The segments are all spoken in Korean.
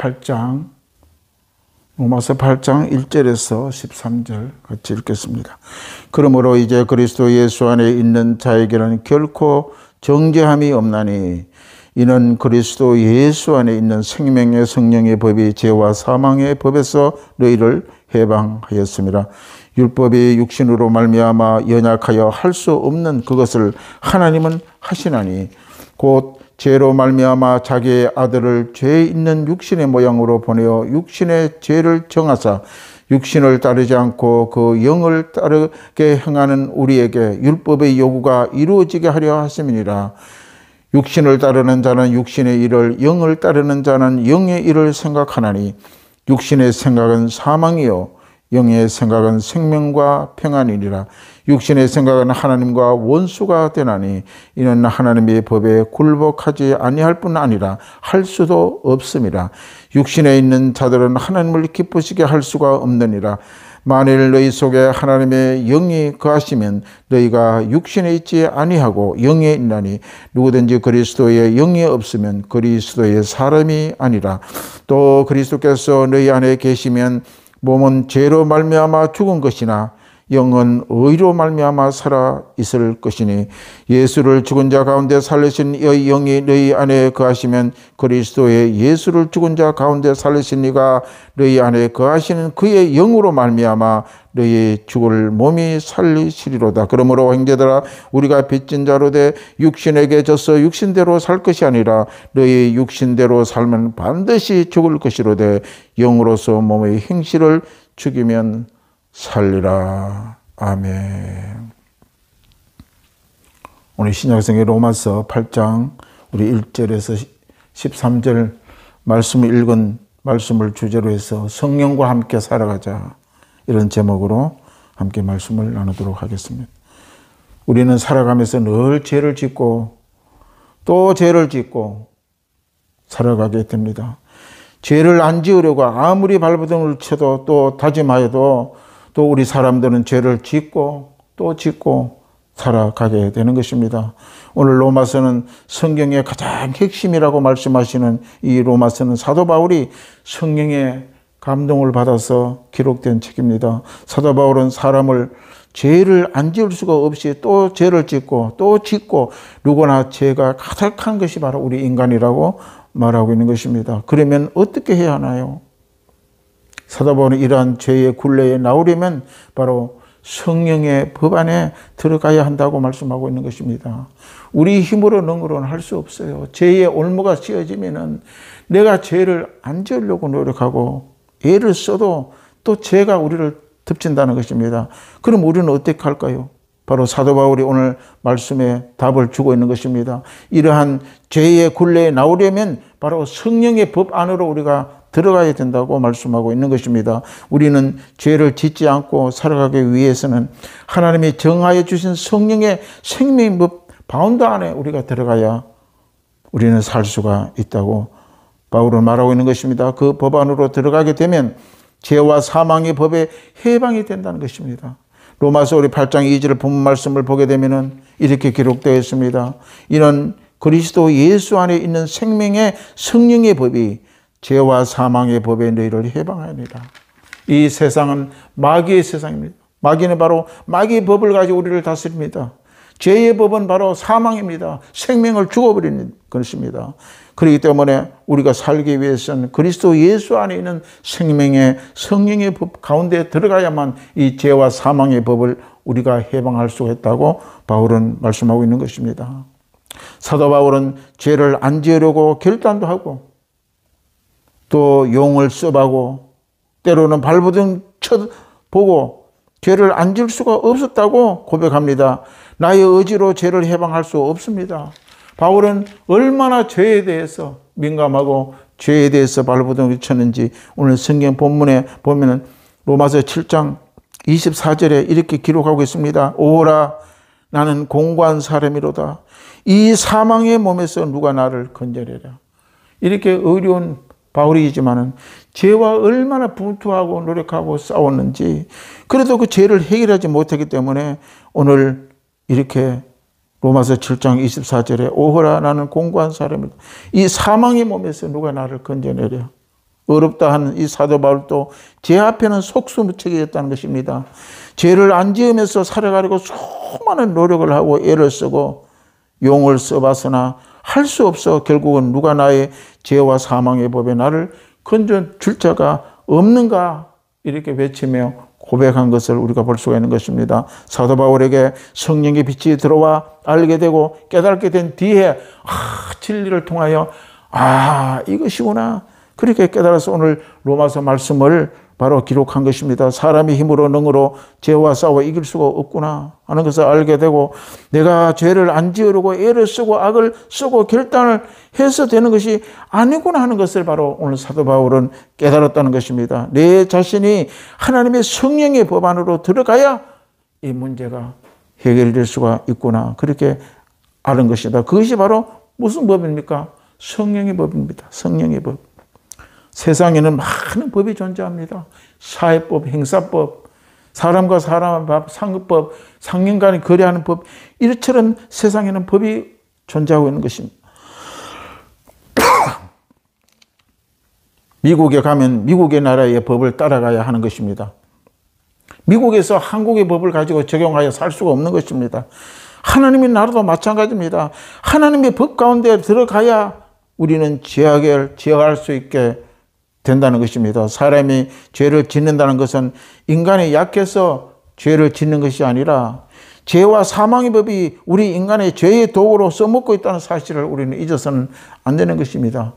8장, 로마서 8장 1절에서 13절 같이 읽겠습니다. 그러므로 이제 그리스도 예수 안에 있는 자에게는 결코 정죄함이 없나니 이는 그리스도 예수 안에 있는 생명의 성령의 법이 죄와 사망의 법에서 너희를 해방하였습니다. 율법이 육신으로 말미암아 연약하여 할 수 없는 그것을 하나님은 하시나니 곧 죄로 말미암아 자기의 아들을 죄 있는 육신의 모양으로 보내어 육신의 죄를 정하사 육신을 따르지 않고 그 영을 따르게 행하는 우리에게 율법의 요구가 이루어지게 하려 하심이니라. 육신을 따르는 자는 육신의 일을, 영을 따르는 자는 영의 일을 생각하나니 육신의 생각은 사망이요 영의 생각은 생명과 평안이니라. 육신의 생각은 하나님과 원수가 되나니 이는 하나님의 법에 굴복하지 아니할 뿐 아니라 할 수도 없음이라. 육신에 있는 자들은 하나님을 기쁘시게 할 수가 없느니라. 만일 너희 속에 하나님의 영이 거하시면 너희가 육신에 있지 아니하고 영에 있나니 누구든지 그리스도의 영이 없으면 그리스도의 사람이 아니라. 또 그리스도께서 너희 안에 계시면 몸은 죄로 말미암아 죽은 것이나 영은 의로 말미암아 살아 있을 것이니 예수를 죽은 자 가운데 살리신 이 영이 너희 안에 거하시면 그리스도의 예수를 죽은 자 가운데 살리신 이가 너희 안에 거하시는 그의 영으로 말미암아 너희 죽을 몸이 살리시리로다. 그러므로 형제들아 우리가 빚진 자로 돼 육신에게 져서 육신대로 살 것이 아니라 너희 육신대로 살면 반드시 죽을 것이로되 영으로서 몸의 행실을 죽이면 살리라. 아멘. 오늘 신약성의 로마서 8장 우리 1절에서 13절 말씀을 읽은 말씀을 주제로 해서 성령과 함께 살아가자, 이런 제목으로 함께 말씀을 나누도록 하겠습니다. 우리는 살아가면서 늘 죄를 짓고 또 죄를 짓고 살아가게 됩니다. 죄를 안 지으려고 아무리 발버둥을 쳐도 또 다짐하여도 또 우리 사람들은 죄를 짓고 또 짓고 살아가게 되는 것입니다. 오늘 로마서는 성경의 가장 핵심이라고 말씀하시는 이 로마서는 사도 바울이 성령의 감동을 받아서 기록된 책입니다. 사도 바울은 사람을 죄를 안 지을 수가 없이 또 죄를 짓고 또 짓고 누구나 죄가 가득한 것이 바로 우리 인간이라고 말하고 있는 것입니다. 그러면 어떻게 해야 하나요? 사도 바울은 이러한 죄의 굴레에 나오려면 바로 성령의 법 안에 들어가야 한다고 말씀하고 있는 것입니다. 우리 힘으로 능으로는 할 수 없어요. 죄의 올무가 씌어지면은 내가 죄를 안 지으려고 노력하고 애를 써도 또 죄가 우리를 덮친다는 것입니다. 그럼 우리는 어떻게 할까요? 바로 사도 바울이 오늘 말씀에 답을 주고 있는 것입니다. 이러한 죄의 굴레에 나오려면 바로 성령의 법 안으로 우리가 들어가야 된다고 말씀하고 있는 것입니다. 우리는 죄를 짓지 않고 살아가기 위해서는 하나님이 정하여 주신 성령의 생명법 바운드 안에 우리가 들어가야 우리는 살 수가 있다고 바울은 말하고 있는 것입니다. 그 법 안으로 들어가게 되면 죄와 사망의 법에 해방이 된다는 것입니다. 로마서 우리 8장 2절 본문 말씀을 보게 되면 이렇게 기록되어 있습니다. 이는 그리스도 예수 안에 있는 생명의 성령의 법이 죄와 사망의 법에 너희를 해방하니라. 이 세상은 마귀의 세상입니다. 마귀는 바로 마귀의 법을 가지고 우리를 다스립니다. 죄의 법은 바로 사망입니다. 생명을 죽어버리는 것입니다. 그렇기 때문에 우리가 살기 위해서는 그리스도 예수 안에 있는 생명의 성령의 법 가운데 들어가야만 이 죄와 사망의 법을 우리가 해방할 수 있다고 바울은 말씀하고 있는 것입니다. 사도 바울은 죄를 안 지으려고 결단도 하고 또 용을 써보고 때로는 발버둥 쳐보고 죄를 안 지을 수가 없었다고 고백합니다. 나의 의지로 죄를 해방할 수 없습니다. 바울은 얼마나 죄에 대해서 민감하고 죄에 대해서 발버둥을 쳤는지 오늘 성경 본문에 보면은 로마서 7장 24절에 이렇게 기록하고 있습니다. 오라 나는 공고한 사람이로다. 이 사망의 몸에서 누가 나를 건져내랴. 이렇게 어려운 바울이지만은 죄와 얼마나 분투하고 노력하고 싸웠는지, 그래도 그 죄를 해결하지 못하기 때문에 오늘 이렇게 로마서 7장 24절에 오호라 나는 공고한 사람이다. 이 사망의 몸에서 누가 나를 건져내랴. 어렵다 하는 이 사도 바울도 죄 앞에는 속수무책이었다는 것입니다. 죄를 안 지으면서 살아가려고 수많은 노력을 하고 애를 쓰고 용을 써봤으나 할 수 없어 결국은 누가 나의 죄와 사망의 법에 나를 건져줄 자가 없는가 이렇게 외치며 고백한 것을 우리가 볼 수가 있는 것입니다. 사도 바울에게 성령의 빛이 들어와 알게 되고 깨닫게 된 뒤에 진리를 통하여 이것이구나 그렇게 깨달아서 오늘 로마서 말씀을 바로 기록한 것입니다. 사람의 힘으로 능으로 죄와 싸워 이길 수가 없구나 하는 것을 알게 되고 내가 죄를 안 지으려고 애를 쓰고 악을 쓰고 결단을 해서 되는 것이 아니구나 하는 것을 바로 오늘 사도 바울은 깨달았다는 것입니다. 내 자신이 하나님의 성령의 법 안으로 들어가야 이 문제가 해결될 수가 있구나 그렇게 아는 것이다. 그것이 바로 무슨 법입니까? 성령의 법입니다. 성령의 법. 세상에는 많은 법이 존재합니다. 사회법, 행사법, 사람과 사람의 법, 상급법, 상인 간에 거래하는 법 이처럼 세상에는 법이 존재하고 있는 것입니다. 미국에 가면 미국의 나라의 법을 따라가야 하는 것입니다. 미국에서 한국의 법을 가지고 적용하여 살 수가 없는 것입니다. 하나님의 나라도 마찬가지입니다. 하나님의 법 가운데 들어가야 우리는 제어할 수 있게 된다는 것입니다. 사람이 죄를 짓는다는 것은 인간이 약해서 죄를 짓는 것이 아니라 죄와 사망의 법이 우리 인간의 죄의 도구로 써먹고 있다는 사실을 우리는 잊어서는 안 되는 것입니다.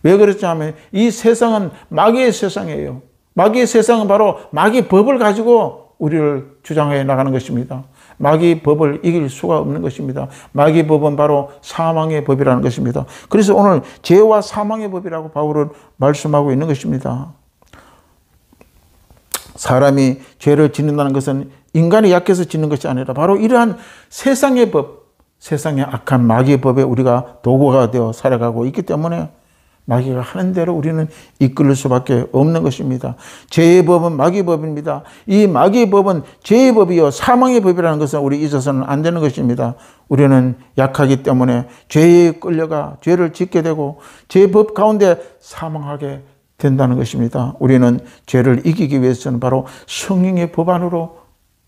왜 그렇냐면 이 세상은 마귀의 세상이에요. 마귀의 세상은 바로 마귀 법을 가지고 우리를 주장해 나가는 것입니다. 마귀 법을 이길 수가 없는 것입니다. 마귀 법은 바로 사망의 법이라는 것입니다. 그래서 오늘 죄와 사망의 법이라고 바울은 말씀하고 있는 것입니다. 사람이 죄를 짓는다는 것은 인간이 약해서 짓는 것이 아니라 바로 이러한 세상의 법, 세상의 악한 마귀의 법에 우리가 도구가 되어 살아가고 있기 때문에 마귀가 하는 대로 우리는 이끌릴 수밖에 없는 것입니다. 죄의 법은 마귀의 법입니다. 이 마귀의 법은 죄의 법이요 사망의 법이라는 것은 우리 잊어서는 안 되는 것입니다. 우리는 약하기 때문에 죄에 끌려가 죄를 짓게 되고 죄의 법 가운데 사망하게 된다는 것입니다. 우리는 죄를 이기기 위해서는 바로 성령의 법 안으로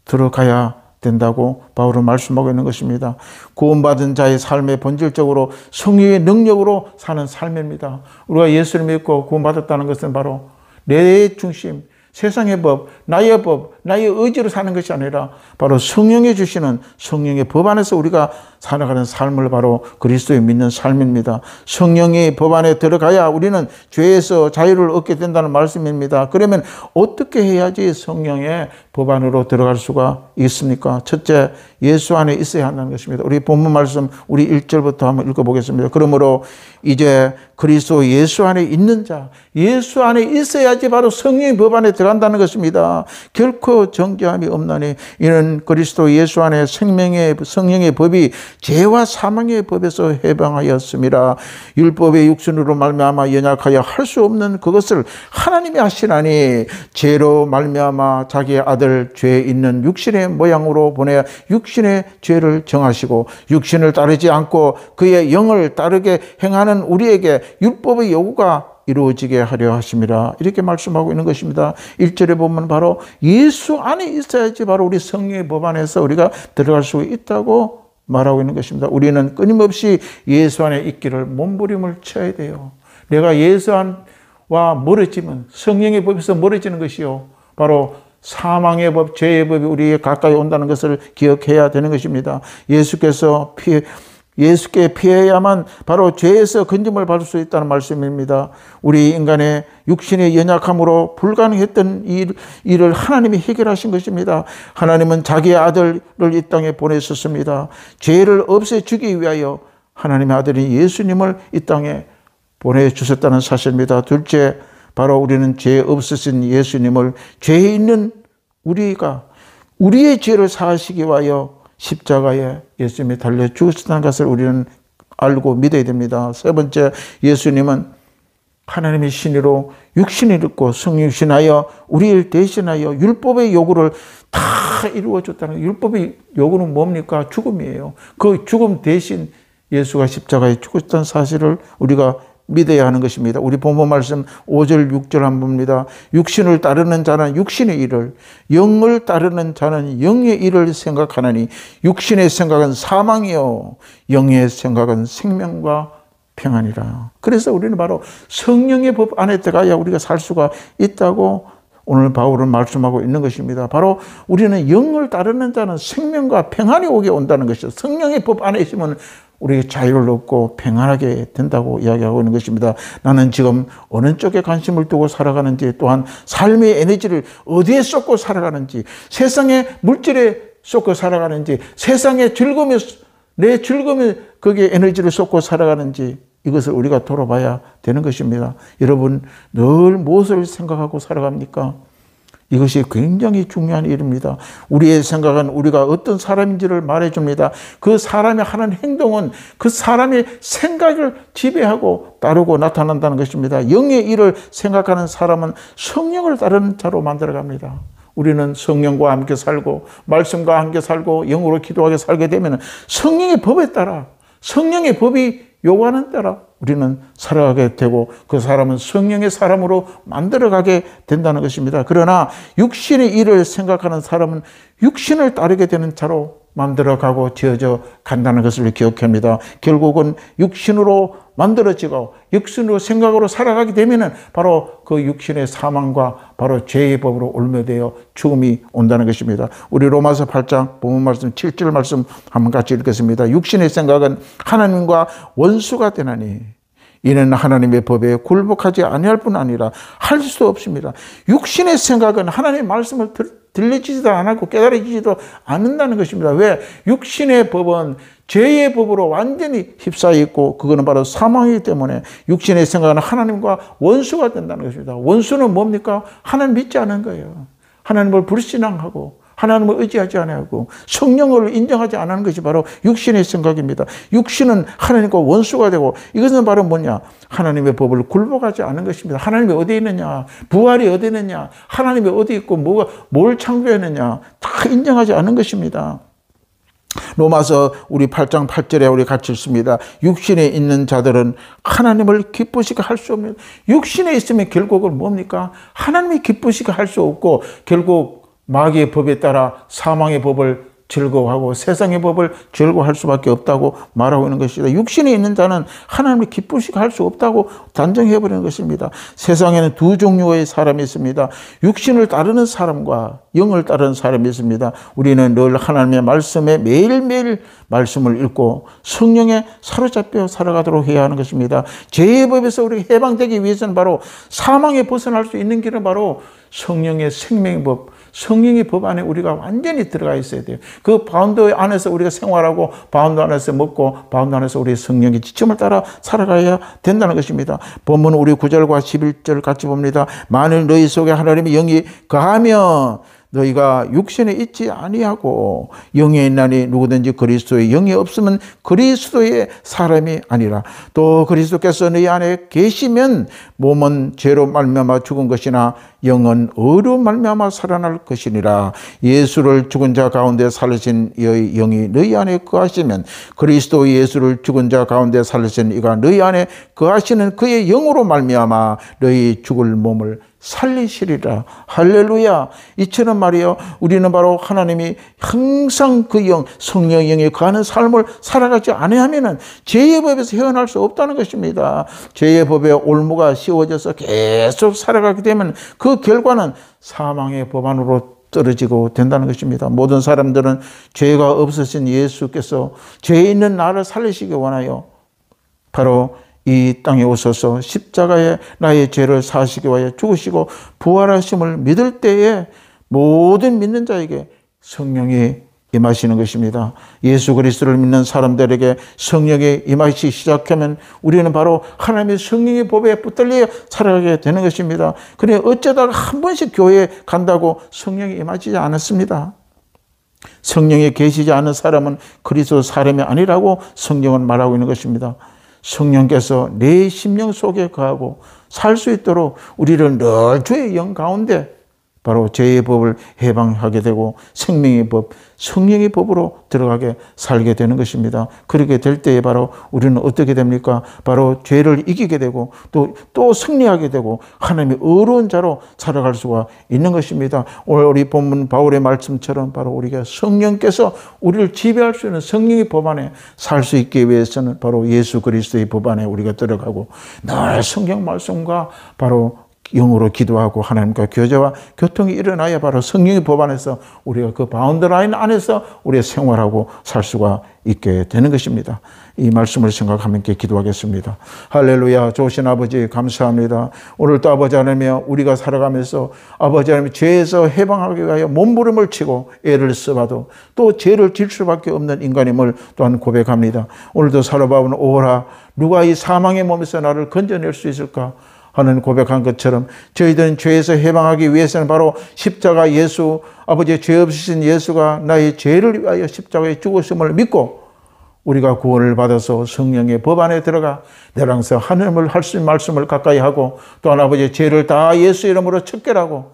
들어가야 된다고 바울은 말씀하고 있는 것입니다. 구원받은 자의 삶의 본질적으로 성령의 능력으로 사는 삶입니다. 우리가 예수를 믿고 구원받았다는 것은 바로 내 중심, 세상의 법, 나의 의지로 사는 것이 아니라 바로 성령이 주시는 성령의 법 안에서 우리가 살아가는 삶을 바로 그리스도에 믿는 삶입니다. 성령의 법 안에 들어가야 우리는 죄에서 자유를 얻게 된다는 말씀입니다. 그러면 어떻게 해야지 성령의 법 안으로 들어갈 수가 있습니까? 첫째, 예수 안에 있어야 한다는 것입니다. 우리 본문 말씀 우리 1절부터 한번 읽어보겠습니다. 그러므로 이제 그리스도 예수 안에 있는 자, 예수 안에 있어야지 바로 성령의 법 안에 들어간다는 것입니다. 결코 정죄함이 없나니 이는 그리스도 예수 안에 성령의 법이 죄와 사망의 법에서 해방하였음이라. 율법의 육신으로 말미암아 연약하여 할 수 없는 그것을 하나님이 하시나니 죄로 말미암아 자기의 아들 죄 있는 육신의 모양으로 보내 육신의 죄를 정하시고 육신을 따르지 않고 그의 영을 따르게 행하는 우리에게 율법의 요구가 이루어지게 하려 하심이라. 이렇게 말씀하고 있는 것입니다. 1절에 보면 바로 예수 안에 있어야지 바로 우리 성령의 법 안에서 우리가 들어갈 수 있다고 말하고 있는 것입니다. 우리는 끊임없이 예수 안에 있기를 몸부림을 쳐야 돼요. 내가 예수 안과 멀어지면 성령의 법에서 멀어지는 것이요 바로 사망의 법, 죄의 법이 우리에 가까이 온다는 것을 기억해야 되는 것입니다. 예수께 피해야만 바로 죄에서 건짐을 받을 수 있다는 말씀입니다. 우리 인간의 육신의 연약함으로 불가능했던 일을 하나님이 해결하신 것입니다. 하나님은 자기의 아들을 이 땅에 보내셨습니다. 죄를 없애주기 위하여 하나님의 아들인 예수님을 이 땅에 보내주셨다는 사실입니다. 둘째, 바로 우리는 죄 없으신 예수님을 죄에 있는 우리의 죄를 사하시기 위하여 십자가에 예수님이 달려 죽으셨다는 것을 우리는 알고 믿어야 됩니다. 세 번째, 예수님은 하나님의 신으로 육신을 입고 성육신하여 우리를 대신하여 율법의 요구를 다 이루어줬다는 거예요. 율법의 요구는 뭡니까? 죽음이에요. 그 죽음 대신 예수가 십자가에 죽으셨다는 사실을 우리가 믿어야 하는 것입니다. 우리 본문 말씀 5절 6절 한번 봅니다. 육신을 따르는 자는 육신의 일을, 영을 따르는 자는 영의 일을 생각하나니 육신의 생각은 사망이요 영의 생각은 생명과 평안이라. 그래서 우리는 바로 성령의 법 안에 들어가야 우리가 살 수가 있다고 오늘 바울은 말씀하고 있는 것입니다. 바로 우리는 영을 따르는 자는 생명과 평안이 오게 온다는 것이죠. 성령의 법 안에 있으면 우리가 자유를 얻고 평안하게 된다고 이야기하고 있는 것입니다. 나는 지금 어느 쪽에 관심을 두고 살아가는지, 또한 삶의 에너지를 어디에 쏟고 살아가는지, 세상의 물질에 쏟고 살아가는지, 세상의 즐거움에, 내 즐거움에 거기에 에너지를 쏟고 살아가는지, 이것을 우리가 돌아봐야 되는 것입니다. 여러분, 늘 무엇을 생각하고 살아갑니까? 이것이 굉장히 중요한 일입니다. 우리의 생각은 우리가 어떤 사람인지를 말해줍니다. 그 사람이 하는 행동은 그 사람의 생각을 지배하고 따르고 나타난다는 것입니다. 영의 일을 생각하는 사람은 성령을 따르는 자로 만들어갑니다. 우리는 성령과 함께 살고 말씀과 함께 살고 영으로 기도하게 살게 되면 성령의 법에 따라, 성령의 법이 요구하는 대로 우리는 살아가게 되고 그 사람은 성령의 사람으로 만들어가게 된다는 것입니다. 그러나 육신의 일을 생각하는 사람은 육신을 따르게 되는 자로 만들어가고 지어져 간다는 것을 기억합니다. 결국은 육신으로 만들어지고 육신으로 생각으로 살아가게 되면 바로 그 육신의 사망과 바로 죄의 법으로 올매되어 죽음이 온다는 것입니다. 우리 로마서 8장 본문 말씀 7절 말씀 한번 같이 읽겠습니다. 육신의 생각은 하나님과 원수가 되나니 이는 하나님의 법에 굴복하지 아니할 뿐 아니라 할 수 없습니다. 육신의 생각은 하나님의 말씀을 들려지지도 않고 깨달아지지도 않는다는 것입니다. 왜? 육신의 법은 죄의 법으로 완전히 휩싸여 있고 그거는 바로 사망이기 때문에 육신의 생각은 하나님과 원수가 된다는 것입니다. 원수는 뭡니까? 하나님 믿지 않은 거예요. 하나님을 불신앙하고 하나님을 의지하지 않고 성령을 인정하지 않는 것이 바로 육신의 생각입니다. 육신은 하나님과 원수가 되고 이것은 바로 뭐냐? 하나님의 법을 굴복하지 않은 것입니다. 하나님이 어디 있느냐? 부활이 어디 있느냐? 하나님이 어디 있고 뭘 창조했느냐? 다 인정하지 않은 것입니다. 로마서 우리 8장 8절에 우리 같이 읽습니다. 육신에 있는 자들은 하나님을 기쁘시게 할 수 없는, 육신에 있으면 결국은 뭡니까? 하나님이 기쁘시게 할 수 없고 결국 마귀의 법에 따라 사망의 법을 즐거워하고 세상의 법을 즐거워할 수밖에 없다고 말하고 있는 것이다. 육신에 있는 자는 하나님을 기쁘시게 할 수 없다고 단정해버리는 것입니다. 세상에는 두 종류의 사람이 있습니다. 육신을 따르는 사람과 영을 따르는 사람이 있습니다. 우리는 늘 하나님의 말씀에 매일매일 말씀을 읽고 성령에 사로잡혀 살아가도록 해야 하는 것입니다. 죄의 법에서 우리가 해방되기 위해서는 바로 사망에 벗어날 수 있는 길은 바로 성령의 생명의 법, 성령의 법 안에 우리가 완전히 들어가 있어야 돼요. 그 바운드 안에서 우리가 생활하고 바운드 안에서 먹고 바운드 안에서 우리의 성령의 지침을 따라 살아가야 된다는 것입니다. 본문 우리 9절과 11절 같이 봅니다. 만일 너희 속에 하나님의 영이 거하면 너희가 육신에 있지 아니하고 영에 있나니 누구든지 그리스도의 영이 없으면 그리스도의 사람이 아니라. 또 그리스도께서 너희 안에 계시면 몸은 죄로 말미암아 죽은 것이나 영은 의로 말미암아 살아날 것이니라. 예수를 죽은 자 가운데 살리신 이의 영이 너희 안에 거하시면 그리스도 예수를 죽은 자 가운데 살리신 이가 너희 안에 거하시는 그의 영으로 말미암아 너희 죽을 몸을 살리시리라. 할렐루야. 이처럼 말이요, 우리는 바로 하나님이 항상 그 영, 성령의 영에 거하는 삶을 살아가지 아니하면은 죄의 법에서 헤어날 수 없다는 것입니다. 죄의 법에 올무가 씌워져서 계속 살아가게 되면 그 결과는 사망의 법 안으로 떨어지고 된다는 것입니다. 모든 사람들은 죄가 없으신 예수께서 죄 있는 나를 살리시기 원하여 바로 이 땅에 오셔서 십자가에 나의 죄를 사시기 위하여 죽으시고 부활하심을 믿을 때에 모든 믿는 자에게 성령이 임하시는 것입니다. 예수 그리스도를 믿는 사람들에게 성령이 임하시기 시작하면 우리는 바로 하나님의 성령의 법에 붙들려 살아가게 되는 것입니다. 그래 어쩌다가 한 번씩 교회에 간다고 성령이 임하지 않았습니다. 성령이 계시지 않은 사람은 그리스도 사람이 아니라고 성경은 말하고 있는 것입니다. 성령께서 내 심령 속에 거하고 살 수 있도록 우리를 늘 주의 영 가운데 바로 죄의 법을 해방하게 되고 생명의 법, 성령의 법으로 들어가게 살게 되는 것입니다. 그렇게 될 때에 바로 우리는 어떻게 됩니까? 바로 죄를 이기게 되고 또 승리하게 되고 하나님의 의로운 자로 살아갈 수가 있는 것입니다. 오늘 우리 본문 바울의 말씀처럼 바로 우리가 성령께서 우리를 지배할 수 있는 성령의 법 안에 살 수 있기 위해서는 바로 예수 그리스도의 법 안에 우리가 들어가고 늘 성경 말씀과 바로 영으로 기도하고 하나님과 교제와 교통이 일어나야 바로 성령의 법 안에서 우리가 그 바운드 라인 안에서 우리가 생활하고 살 수가 있게 되는 것입니다. 이 말씀을 생각하며 함께 기도하겠습니다. 할렐루야. 좋으신 아버지 감사합니다. 오늘도 아버지 하나님 우리가 살아가면서 아버지 하나님 죄에서 해방하기 위하여 몸부림을 치고 애를 써봐도 또 죄를 질 수밖에 없는 인간임을 또한 고백합니다. 오늘도 살아봐오는 오라 누가 이 사망의 몸에서 나를 건져낼 수 있을까 하는 고백한 것처럼 저희들은 죄에서 해방하기 위해서는 바로 십자가 예수 아버지의 죄 없으신 예수가 나의 죄를 위하여 십자가에 죽으심을 믿고 우리가 구원을 받아서 성령의 법 안에 들어가 늘 항상 하나님을 할 수 있는 말씀을 가까이 하고 또한 아버지의 죄를 다 예수 이름으로 척결하고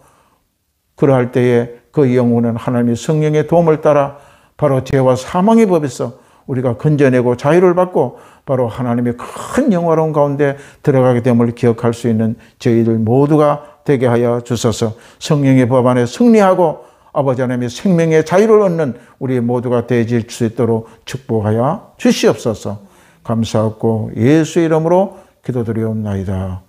그러할 때에 그 영혼은 하나님의 성령의 도움을 따라 바로 죄와 사망의 법에서 우리가 건져내고 자유를 받고 바로 하나님의 큰 영화로운 가운데 들어가게 됨을 기억할 수 있는 저희들 모두가 되게 하여 주소서. 성령의 법 안에 승리하고 아버지 하나님의 생명의 자유를 얻는 우리 모두가 되어질 수 있도록 축복하여 주시옵소서. 감사하고 예수 이름으로 기도드리옵나이다.